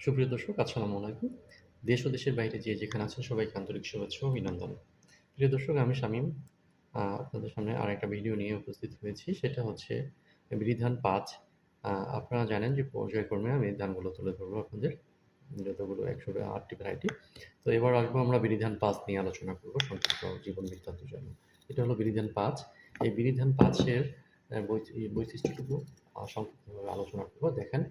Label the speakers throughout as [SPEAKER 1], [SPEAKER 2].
[SPEAKER 1] সুপ্রিয় দর্শক, আসসালামু আলাইকুম। দেশ ও দেশের বাইরে যে যেখানে আছেন সবাইকে আন্তরিক শুভেচ্ছা ও অভিনন্দন। প্রিয় দর্শক, আমি শামীম আপনাদের সামনে আরেকটা ভিডিও নিয়ে উপস্থিত হয়েছি। সেটা হচ্ছে বিধিধান ৫। আপনারা জানেন যে পর্যায়ক্রমে আমি এই ধানগুলো তুলে ধরবো আপনাদের। যতগুলো ১০৮টি ভ্যারাইটি। তো এবার আসবো আমরা বিধিধান ৫ নিয়ে আলোচনা করব সংক্ষিপ্ত জীবন বৃত্তান্তের জন্য। এটা হলো বিধিধান ৫। এই বিধিধান ৫ এর বৈশিষ্ট্যটুকু সংক্ষিপ্তভাবে আলোচনা করব। দেখেন,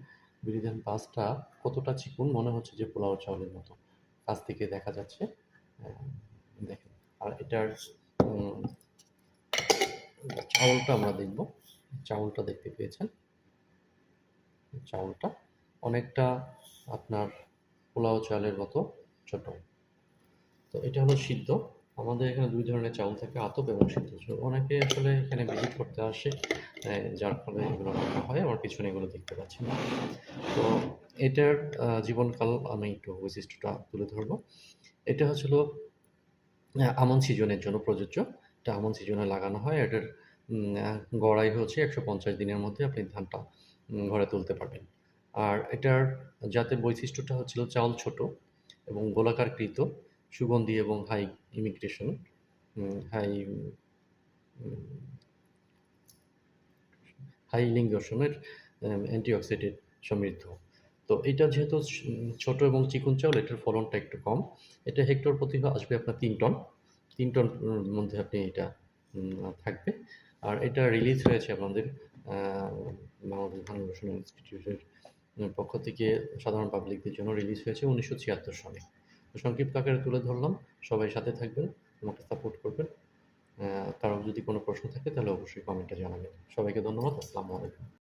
[SPEAKER 1] বিধিধান ৫ টা কতটা চিকন, মনে হচ্ছে যে পোলাও চাউলের মতো। কাছ থেকে দেখা যাচ্ছে। অ্যা দেখেন। আর এটার উম চাউলটা আমরা দেখব। চাউলটা দেখতে পেয়েছেন? চাউলটা অনেকটা আপনার পোলাও চালের মতো ছোট। তো এটা হলো সিদ্ধ। আমাদের এখানে ২ ধরনের চাউল থাকে, আতপ এবং সিদ্ধ। অনেকে আসলে এখানে ভিজিট করতে আসে, যার ফলে এগুলো রাখা হয়। আমার পিছনে এগুলো দেখতে পাচ্ছেন। তো এটার জীবনকাল আমি একটু বৈশিষ্ট্যটা তুলে ধরব। এটা হচ্ছে হলো আমন সিজনের জন্য প্রযোজ্য। এটা আমন সিজনে লাগানো হয়। এটার উম আ গড়াই হচ্ছে ১৫০ দিনের মধ্যে আপনি ধানটা ঘরে তুলতে পারবেন। আর এটার জাতের বৈশিষ্ট্যটা হচ্ছিল চাউল ছোট এবং গোলাকারকৃত, সুগন্ধি এবং হাই ইমিগ্রেশন, হাই হাই লিঙ্গর্ষণের অ্যান্টিঅক্সিডেন্ট সমৃদ্ধ। তো এটা যেহেতু ছোট এবং চিকন চাউল, এটার ফলনটা একটু কম। এটা হেক্টর প্রতি আসবে আপনার ৩ টন। ৩ টন মধ্যে আপনি এটা থাকবে। আর এটা রিলিজ হয়েছে আপনাদের আ বাংলাদেশ ধান গবেষণা ইনস্টিটিউটের পক্ষ থেকে সাধারণ পাবলিকদের জন্য রিলিজ হয়েছে ১৯৭৬ সালে। তো সংক্ষিপ্ত আকারে তুলে ধরলাম। সবাই সাথে থাকবেন, আমাকে সাপোর্ট করবেন। কারো যদি কোনো প্রশ্ন থাকে তাহলে অবশ্যই কমেন্টে জানাবেন। সবাইকে ধন্যবাদ। আসসালামু আলাইকুম।